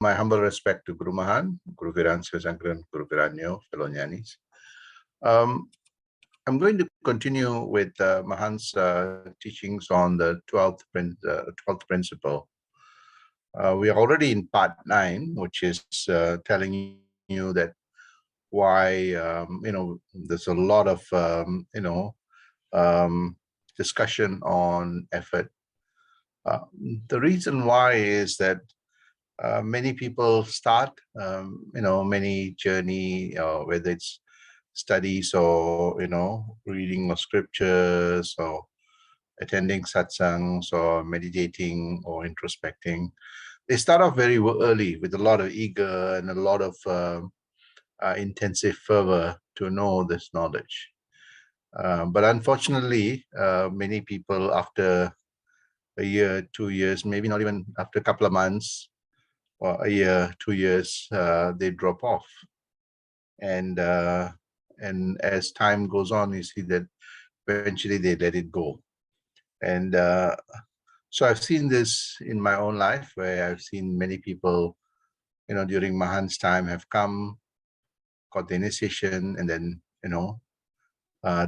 My humble respect to Guru Mahan, Guru Viran Sivasankaran, Guru Viranyo, fellow Jnanis. I'm going to continue with Mahan's teachings on the 12th principle. We are already in part 9, which is telling you that why, there's a lot of, discussion on effort. The reason why is that many people start, many journey, whether it's studies or, reading of scriptures or attending satsangs or meditating or introspecting. They start off very early with a lot of eager and a lot of intensive fervor to know this knowledge. But unfortunately, many people after a year, 2 years, maybe not even after a couple of months or a year, 2 years, they drop off. And as time goes on, you see that eventually they let it go. And so I've seen this in my own life, where I've seen many people, during Mahan's time have come, got the initiation, and then,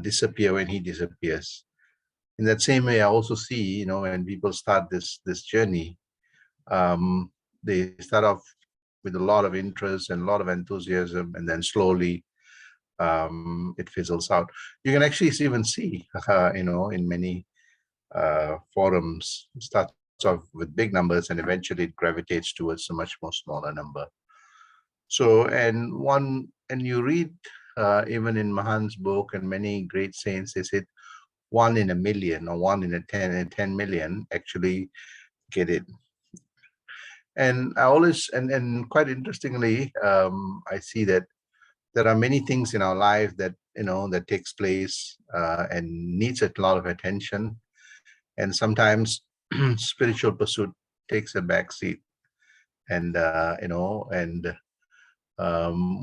disappear when he disappears. In that same way, I also see, when people start this journey, they start off with a lot of interest and a lot of enthusiasm, and then slowly it fizzles out. You can actually even see, in many forums, it starts off with big numbers and eventually it gravitates towards a much more smaller number. So, and you read even in Mahan's book and many great saints, they said 1 in a million or 1 in a 10 million actually get it. And I always, and quite interestingly, I see that there are many things in our life that, that takes place and needs a lot of attention. And sometimes spiritual pursuit takes a back seat. And,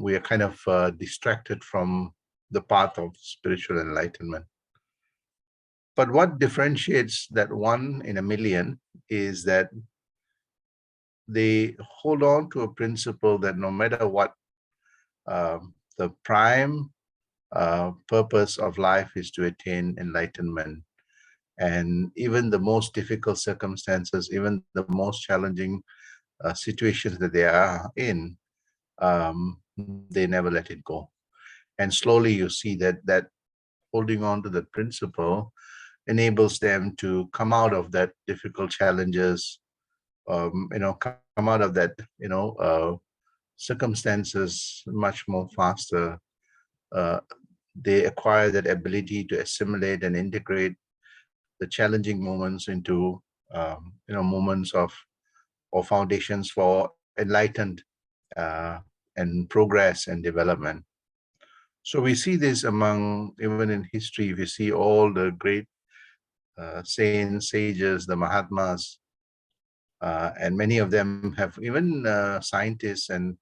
we are kind of distracted from the path of spiritual enlightenment. But what differentiates that 1 in a million is that they hold on to a principle that no matter what, the prime purpose of life is to attain enlightenment. And even the most difficult circumstances, even the most challenging situations that they are in, they never let it go. And slowly you see that holding on to that principle enables them to come out of that difficult challenges, come out of that, circumstances much more faster. They acquire that ability to assimilate and integrate the challenging moments into, moments of or foundations for enlightened and progress and development. So we see this among, even in history, we see all the great saints, sages, the Mahatmas, and many of them have even scientists and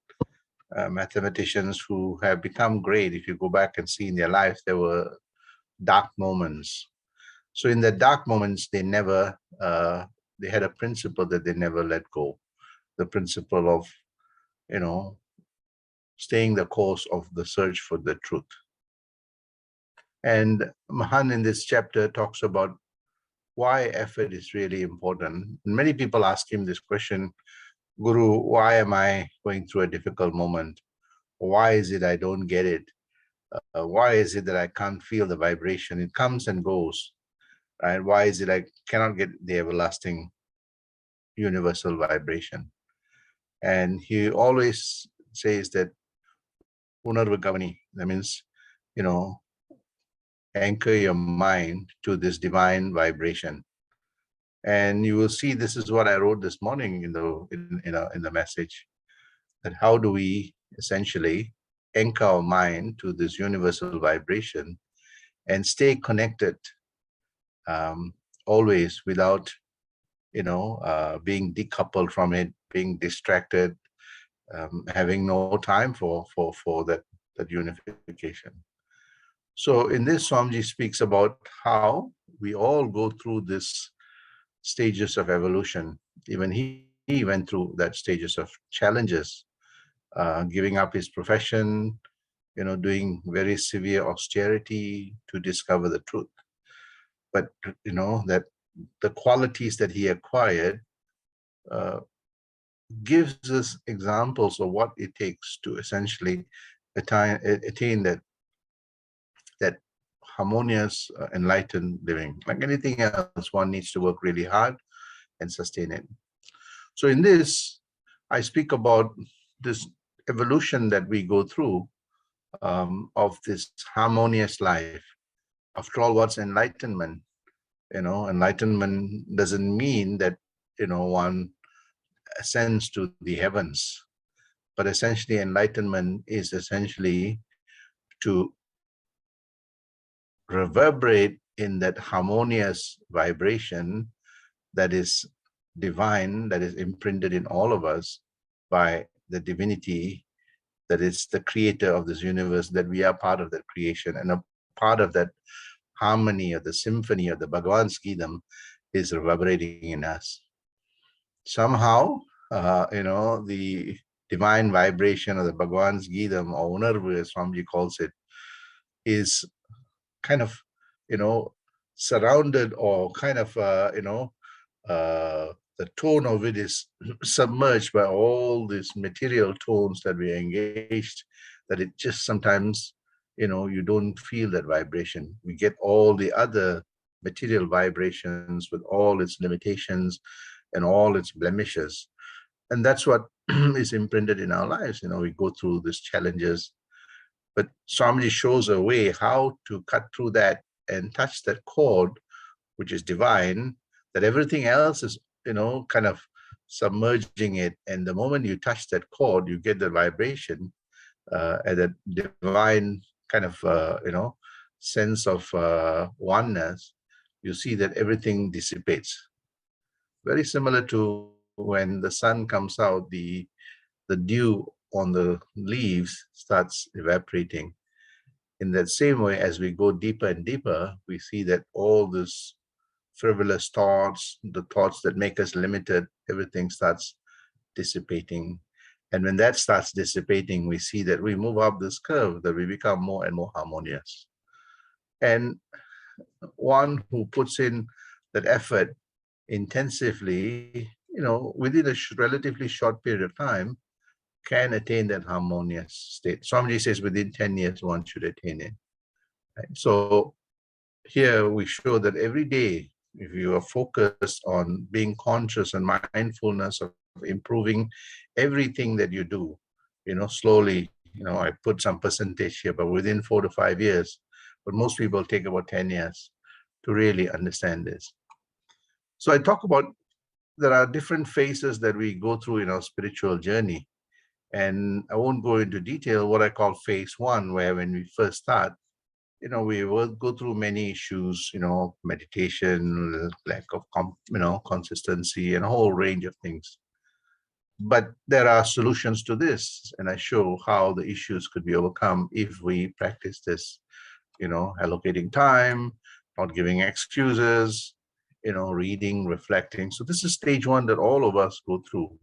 mathematicians who have become great. If you go back and see in their lives, there were dark moments. So in the dark moments, they never, they had a principle that they never let go. The principle of, staying the course of the search for the truth. And Mahan in this chapter talks about why effort is really important. And many people ask him this question, Guru, why am I going through a difficult moment? Why is it I don't get it? Why is it that I can't feel the vibration? It comes and goes, right? Why is it I cannot get the everlasting universal vibration? And he always says that Unarvagavani, that means, anchor your mind to this divine vibration. And you will see this is what I wrote this morning in the message, that how do we essentially anchor our mind to this universal vibration and stay connected always without, being decoupled from it, being distracted, having no time for that unification. So in this, Swamiji speaks about how we all go through this stages of evolution. Even he went through that stages of challenges, giving up his profession, doing very severe austerity to discover the truth. But, that the qualities that he acquired uh, gives us examples of what it takes to essentially attain that harmonious, enlightened living. Like anything else, one needs to work really hard and sustain it. So in this, I speak about this evolution that we go through, of this harmonious life. After all, what's enlightenment? Enlightenment doesn't mean that, one ascends to the heavens, but essentially enlightenment is essentially to reverberate in that harmonious vibration that is divine, that is imprinted in all of us by the divinity that is the creator of this universe, that we are part of that creation, and a part of that harmony or the symphony of the Bhagavan's Gita is reverberating in us. Somehow, the divine vibration of the Bhagavan's Gita, or Unarvu, as Swamiji calls it, is kind of, surrounded, or kind of, the tone of it is submerged by all these material tones that we are engaged, that it just sometimes, you don't feel that vibration. We get all the other material vibrations with all its limitations and all its blemishes. And that's what is imprinted in our lives. We go through these challenges, but Swamiji shows a way how to cut through that and touch that chord, which is divine, that everything else is, kind of submerging it. And the moment you touch that chord, you get the vibration, and that divine kind of, sense of oneness. You see that everything dissipates. Very similar to when the sun comes out, the dew on the leaves starts evaporating. In that same way, as we go deeper and deeper, we see that all this frivolous thoughts, the thoughts that make us limited, everything starts dissipating. And when that starts dissipating, we see that we move up this curve, that we become more and more harmonious. And one who puts in that effort intensively, within a relatively short period of time, can attain that harmonious state. Swamiji says within 10 years, one should attain it. Right? So here we show that every day, if you are focused on being conscious and mindfulness of improving everything that you do, slowly, I put some percentage here, but within 4 to 5 years, but most people take about 10 years to really understand this. So I talk about, there are different phases that we go through in our spiritual journey. And I won't go into detail. What I call phase one, where when we first start, we will go through many issues, meditation, lack of, consistency, and a whole range of things. But there are solutions to this, and I show how the issues could be overcome if we practice this, allocating time, not giving excuses, reading, reflecting. So this is stage one that all of us go through.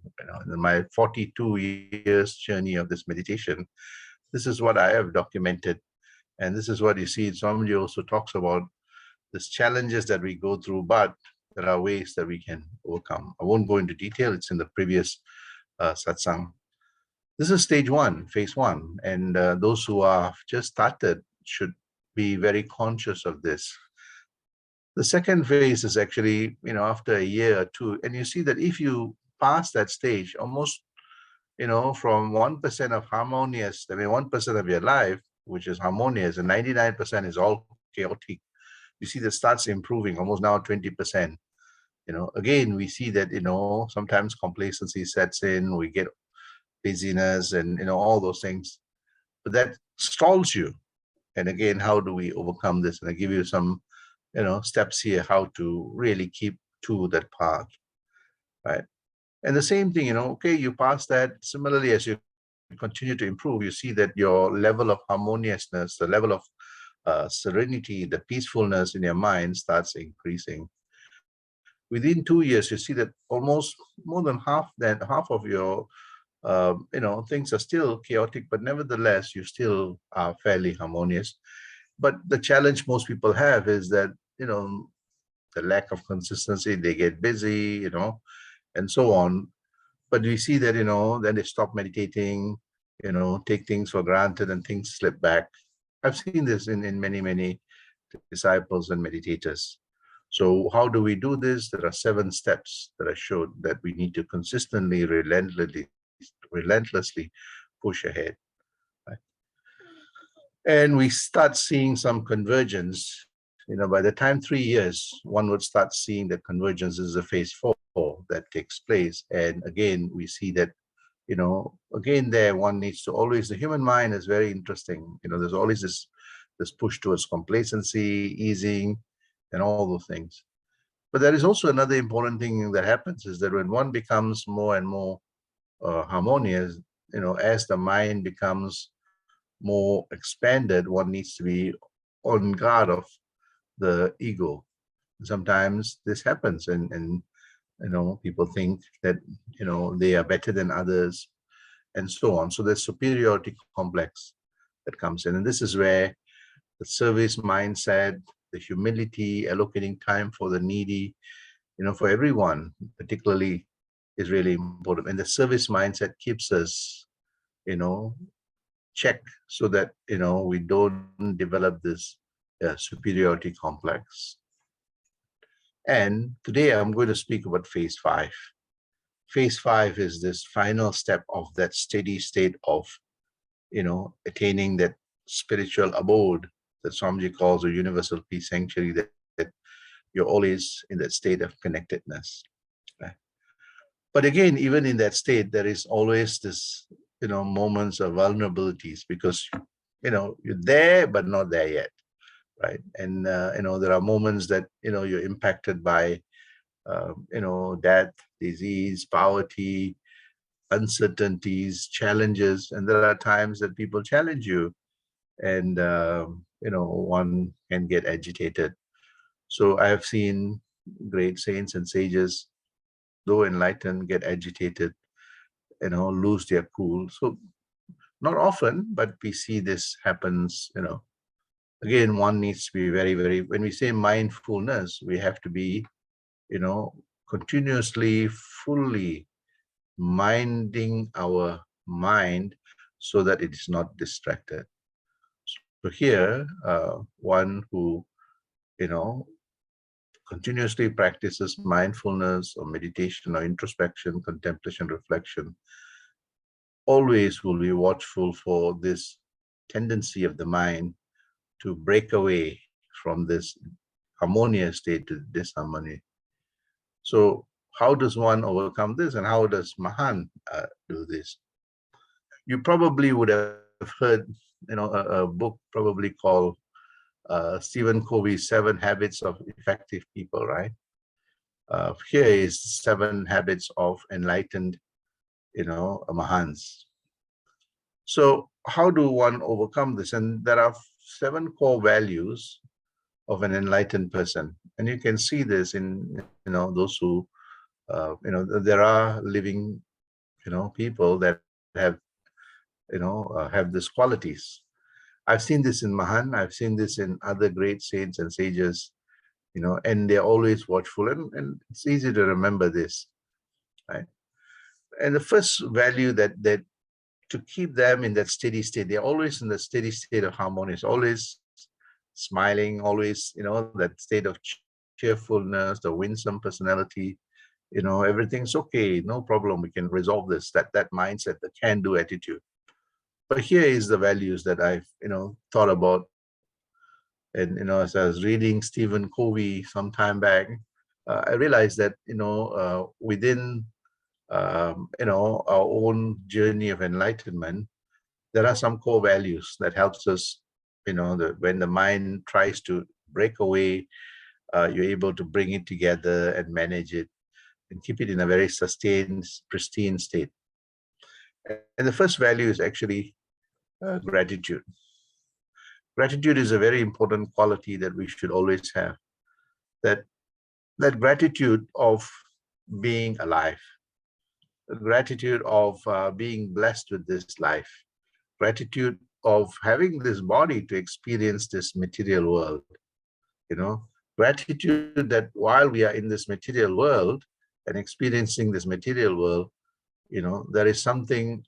In my 42 years journey of this meditation, this is what I have documented. And this is what you see. Swamiji also talks about these challenges that we go through, but there are ways that we can overcome. I won't go into detail. It's in the previous satsang. This is stage one, phase one. And those who are just started should be very conscious of this. The second phase is actually, after a year or two, and you see that if you pass that stage, almost, from 1% of harmonious, 1% of your life, which is harmonious, and 99% is all chaotic. You see that starts improving, almost now 20%. Again, we see that, sometimes complacency sets in, we get busyness and, all those things, but that stalls you. And again, how do we overcome this? And I give you some, steps here, how to really keep to that path, right? And the same thing, okay, you pass that. Similarly, as you continue to improve, you see that your level of harmoniousness, the level of serenity, the peacefulness in your mind starts increasing. within 2 years, you see that almost more than half of your things are still chaotic, but nevertheless, you still are fairly harmonious. But the challenge most people have is that, the lack of consistency, they get busy, and so on. But we see that, then they stop meditating, take things for granted and things slip back. I've seen this in many, many disciples and meditators. So how do we do this? There are 7 steps that I showed that we need to consistently, relentlessly push ahead. Right? And we start seeing some convergence. By the time 3 years, one would start seeing that convergence is a phase 4 that takes place. And again, we see that, again, there one needs to always, the human mind is very interesting. There's always this push towards complacency, easing, and all those things. But there is also another important thing that happens is that when one becomes more and more harmonious, as the mind becomes more expanded, one needs to be on guard of the ego. Sometimes this happens, and people think that they are better than others, and so on. So there's superiority complex that comes in, and this is where the service mindset, the humility, allocating time for the needy, for everyone, particularly, is really important. And the service mindset keeps us, check so that, we don't develop this superiority complex. And today I'm going to speak about phase 5. Phase 5 is this final step of that steady state of, attaining that spiritual abode that Swamiji calls a universal peace sanctuary, that you're always in that state of connectedness. Right? But again, even in that state, there is always this, moments of vulnerabilities, because, you're there, but not there yet. Right. And, there are moments that, you're impacted by, death, disease, poverty, uncertainties, challenges. And there are times that people challenge you, and, one can get agitated. So I have seen great saints and sages, though enlightened, get agitated, lose their cool. So not often, but we see this happens, Again, one needs to be very, very, when we say mindfulness, we have to be, continuously, fully minding our mind so that it is not distracted. So here, one who, continuously practices mindfulness or meditation or introspection, contemplation, reflection, always will be watchful for this tendency of the mind to break away from this harmonious state to disharmony. So how does one overcome this, and how does Mahan do this? You probably would have heard, a book probably called Stephen Covey's 7 Habits of Effective People, right? Here is 7 habits of enlightened, Mahans. So how do one overcome this? And there are 7 core values of an enlightened person. And you can see this in, those who, there are living, people that have, have these qualities. I've seen this in Mahan. I've seen this in other great saints and sages, and they're always watchful, and it's easy to remember this, right? And the first value that to keep them in that steady state, they're always in the steady state of harmony, always smiling, always, that state of cheerfulness, the winsome personality, everything's okay, no problem, we can resolve this, that mindset, the can-do attitude. But here is the values that I've, thought about. And, as I was reading Stephen Covey some time back, I realized that, within, our own journey of enlightenment, there are some core values that helps us, when the mind tries to break away, you're able to bring it together and manage it and keep it in a very sustained, pristine state. And the first value is actually gratitude. Gratitude is a very important quality that we should always have. That that gratitude of being alive, the gratitude of being blessed with this life, gratitude of having this body to experience this material world, you know, gratitude that while we are in this material world and experiencing this material world, there is something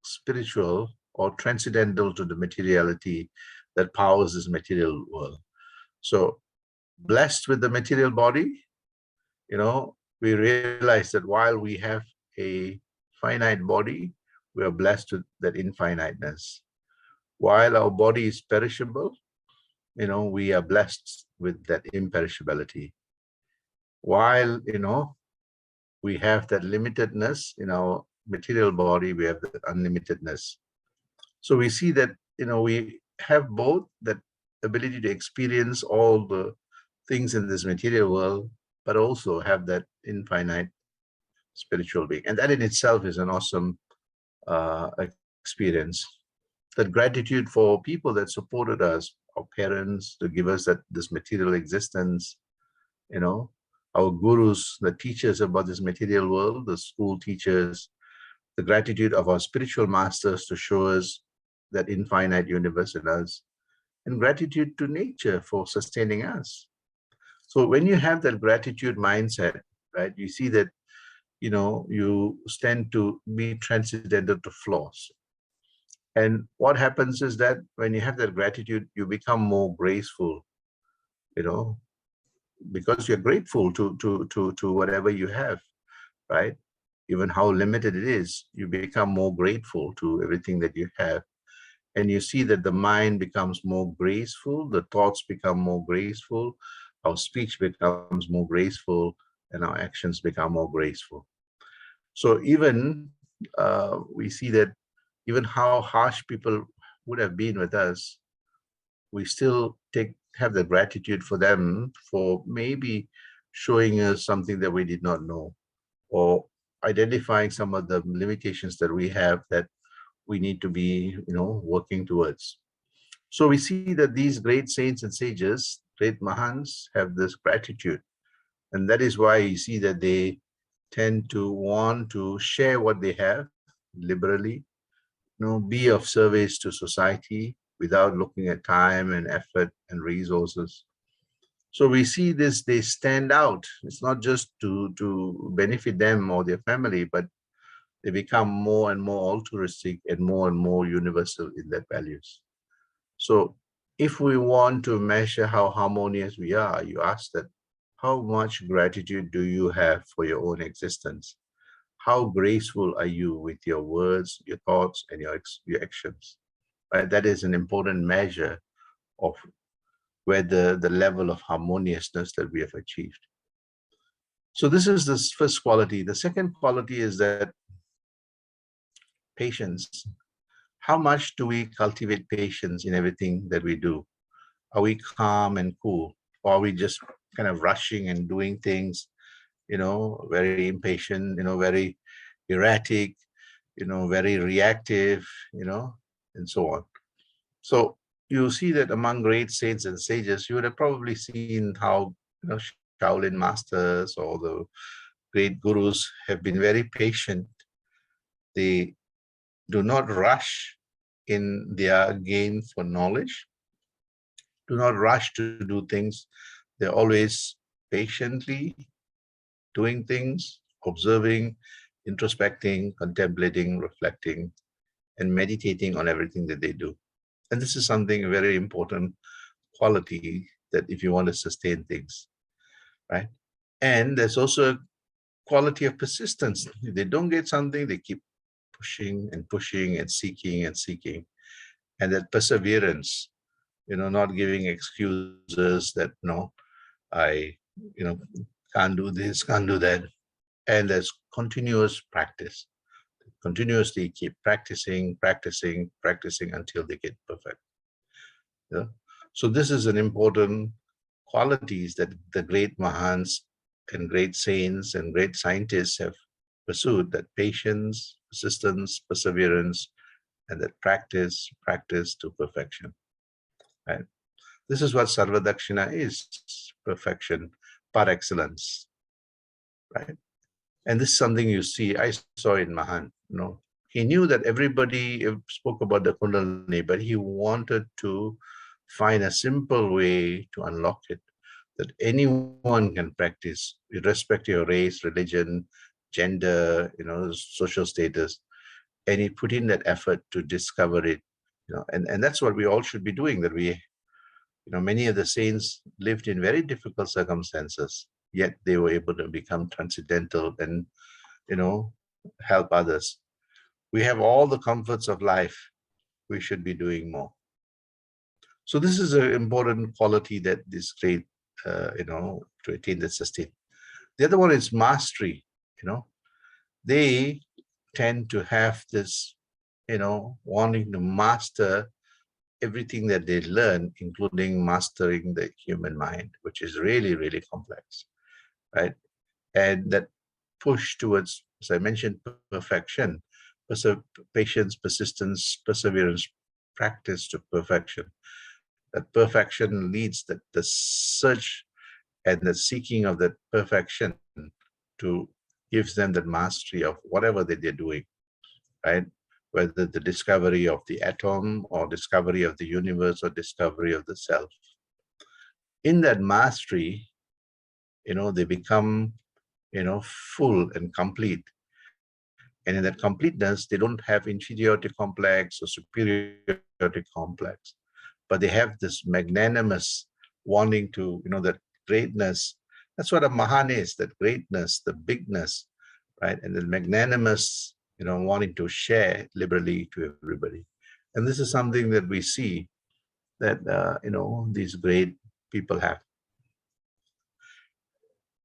spiritual or transcendental to the materiality that powers this material world. So, blessed with the material body, we realize that while we have a finite body, we are blessed with that infiniteness. While our body is perishable, we are blessed with that imperishability. While, we have that limitedness in our material body, we have the unlimitedness. So we see that, we have both that ability to experience all the things in this material world, but also have that infinite spiritual being. And that in itself is an awesome experience. That gratitude for people that supported us, our parents, to give us this material existence, you know, our gurus, the teachers about this material world, the school teachers, the gratitude of our spiritual masters to show us that infinite universe in us, and gratitude to nature for sustaining us. So when you have that gratitude mindset, right, you see that, you stand to be transcendental to flaws. And what happens is that when you have that gratitude, you become more graceful, you know, because you're grateful to whatever you have, right? Even how limited it is, you become more grateful to everything that you have. And you see that the mind becomes more graceful, the thoughts become more graceful, our speech becomes more graceful, and our actions become more graceful. So even we see that even how harsh people would have been with us, we still have the gratitude for them for maybe showing us something that we did not know, or identifying some of the limitations that we have that we need to be, working towards. So we see that these great saints and sages, great Mahans, have this gratitude. And that is why you see that they tend to want to share what they have liberally, be of service to society without looking at time and effort and resources. So we see this, they stand out. It's not just to benefit them or their family, but they become more and more altruistic and more universal in their values. So if we want to measure how harmonious we are, you ask that, how much gratitude do you have for your own existence? How graceful are you with your words, your thoughts, and your actions? Right? That is an important measure of whether the level of harmoniousness that we have achieved. So this is the first quality. The second quality is that patience. How much do we cultivate patience in everything that we do? Are we calm and cool? Or are we just kind of rushing and doing things, very impatient, very erratic, very reactive, and so on. So you see that among great saints and sages, you would have probably seen how, Shaolin masters or the great gurus have been very patient. They do not rush in their gain for knowledge, do not rush to do things. They're always patiently doing things, observing, introspecting, contemplating, reflecting, and meditating on everything that they do. And this is something very important quality that if you want to sustain things, right? And there's also a quality of persistence. If they don't get something, they keep pushing and pushing and seeking and seeking. And that perseverance, not giving excuses that, no, I, you know, can't do this, can't do that. And there's continuous practice. Continuously keep practicing, practicing, practicing until they get perfect. Yeah? So this is an important qualities that the great Mahans and great saints and great scientists have pursued, that patience, persistence, perseverance, and that practice to perfection. Right? This is what Sarvadakshina is, perfection. par excellence, right? And this is something you see, I saw in Mahan, he knew that everybody spoke about the Kundalini, but he wanted to find a simple way to unlock it, that anyone can practice, irrespective of race, religion, gender, social status, and he put in that effort to discover it, and that's what we all should be doing, that many of the saints lived in very difficult circumstances, yet they were able to become transcendental and, help others. We have all the comforts of life. We should be doing more. So this is an important quality that is great, to attain that sustain. The other one is mastery. They tend to have this, wanting to master everything that they learn, including mastering the human mind, which is really, really complex, right? And that push towards, as I mentioned, perfection, patience, persistence, perseverance, practice to perfection. That perfection leads the search and the seeking of that perfection to gives them that mastery of whatever that they're doing, right? Whether the discovery of the atom or discovery of the universe or discovery of the self. In that mastery, they become, full and complete. And in that completeness, they don't have inferiority complex or superiority complex, but they have this magnanimous wanting to, that greatness. That's what a Mahan is, that greatness, the bigness, right? And the magnanimous, wanting to share liberally to everybody. And this is something that we see that, these great people have.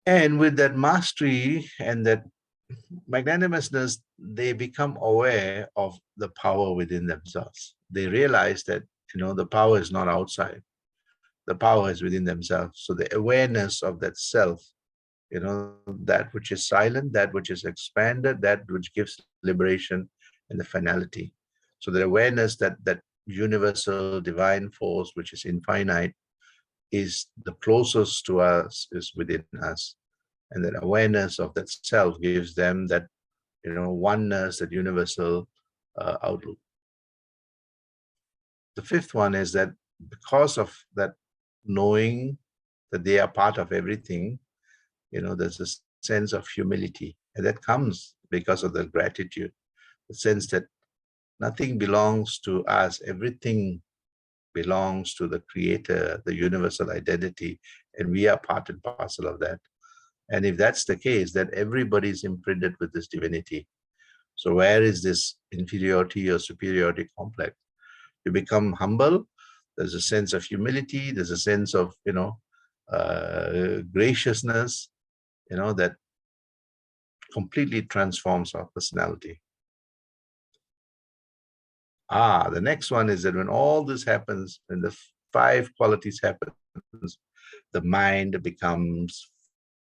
And with that mastery and that magnanimousness, they become aware of the power within themselves. They realize that, the power is not outside. The power is within themselves. So the awareness of that self, that which is silent, that which is expanded, that which gives liberation and the finality. So the awareness that universal divine force, which is infinite, is the closest to us, is within us. And that awareness of that self gives them that, oneness, that universal outlook. The fifth one is that because of that knowing that they are part of everything, there's a sense of humility. And that comes because of the gratitude, the sense that nothing belongs to us, everything belongs to the Creator, the universal identity, and we are part and parcel of that. And if that's the case, that everybody is imprinted with this divinity. So where is this inferiority or superiority complex? You become humble. There's a sense of humility. There's a sense of, graciousness, that completely transforms our personality. The next one is that when all this happens, when the 5 qualities happens, the mind becomes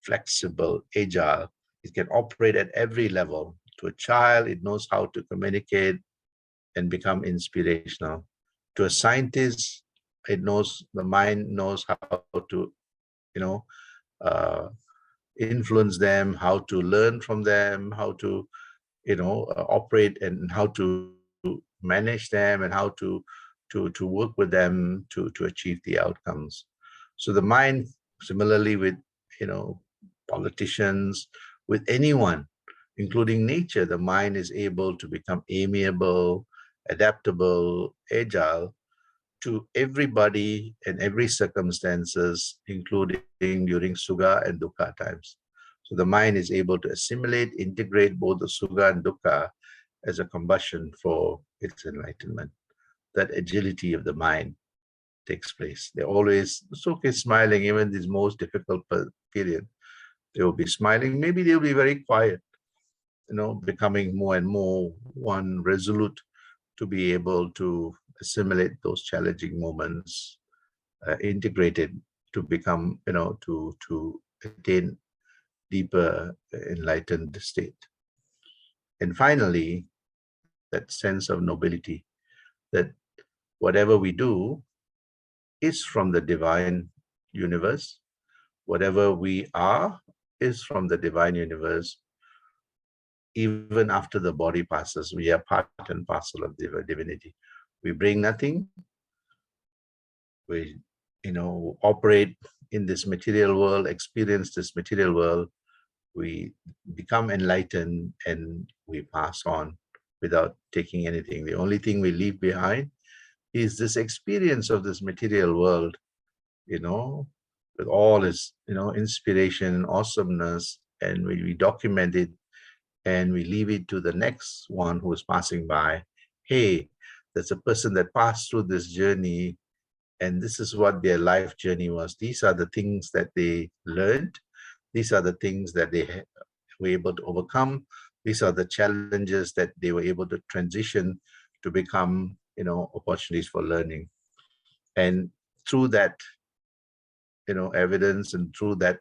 flexible, agile. It can operate at every level. To a child, it knows how to communicate and become inspirational. To a scientist, the mind knows how to, uh, influence them, how to learn from them, how to, operate and how to manage them and how to work with them to achieve the outcomes. So the mind, similarly with, politicians, with anyone, including nature, the mind is able to become amiable, adaptable, agile to everybody and every circumstances, including during Sugha and Dukkha times. So the mind is able to assimilate, integrate both the Sugha and Dukkha as a combustion for its enlightenment. That agility of the mind takes place. They're always, it's okay smiling, even this most difficult period. They will be smiling. Maybe they'll be very quiet, becoming more and more one resolute to be able to assimilate those challenging moments, integrated to become, to attain deeper enlightened state. And finally, that sense of nobility, that whatever we do is from the divine universe. Whatever we are is from the divine universe. Even after the body passes, we are part and parcel of divinity. We bring nothing. We, operate in this material world, experience this material world. We become enlightened and we pass on without taking anything. The only thing we leave behind is this experience of this material world, with all its, inspiration, awesomeness, and we document it and we leave it to the next one who is passing by. Hey, there's a person that passed through this journey, and this is what their life journey was. These are the things that they learned. These are the things that they were able to overcome. These are the challenges that they were able to transition to become, opportunities for learning. And through that, evidence, and through that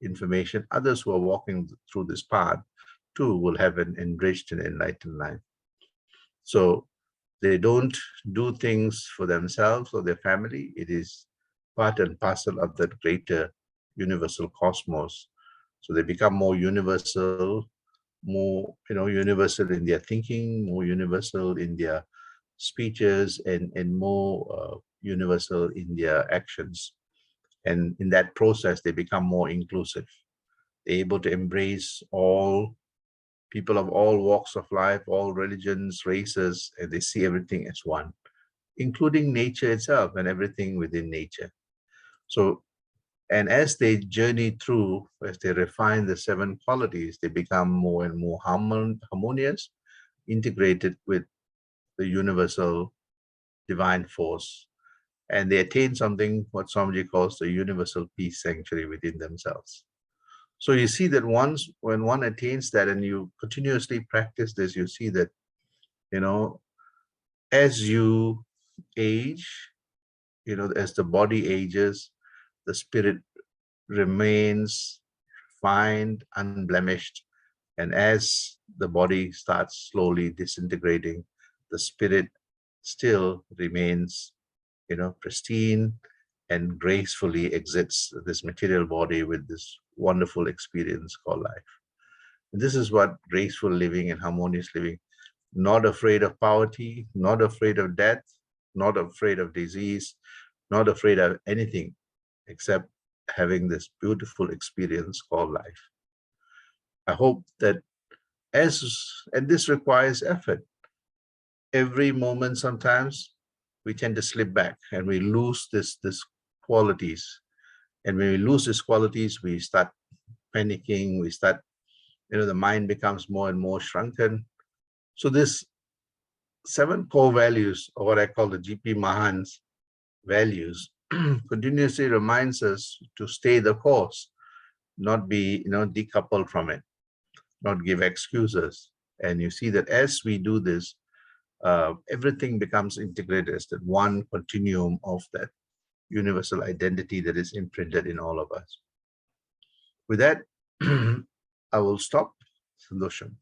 information, others who are walking through this path too will have an enriched and enlightened life. So they don't do things for themselves or their family. It is part and parcel of that greater universal cosmos. So they become more universal, more, universal in their thinking, more universal in their speeches, and more universal in their actions. And in that process, they become more inclusive. They're able to embrace all people of all walks of life, all religions, races, and they see everything as one, including nature itself and everything within nature. So, and as they journey through, as they refine the 7 qualities, they become more and more harmonious, integrated with the universal divine force, and they attain something what Swamiji calls the universal peace sanctuary within themselves. So you see that when one attains that and you continuously practice this, you see that, as you age, as the body ages, the spirit remains refined, unblemished. And as the body starts slowly disintegrating, the spirit still remains, pristine and gracefully exits this material body with this wonderful experience called life. And this is what graceful living and harmonious living, not afraid of poverty, not afraid of death, not afraid of disease, not afraid of anything except having this beautiful experience called life. I hope that and this requires effort. Every moment sometimes we tend to slip back and we lose this qualities. And when we lose these qualities, we start panicking, we start, the mind becomes more and more shrunken. So this 7 core values, or what I call the GP Mahan's values, continuously reminds us to stay the course, not be, decoupled from it, not give excuses. And you see that as we do this, everything becomes integrated as that one continuum of that universal identity that is imprinted in all of us. With that, I will stop. Sandosham.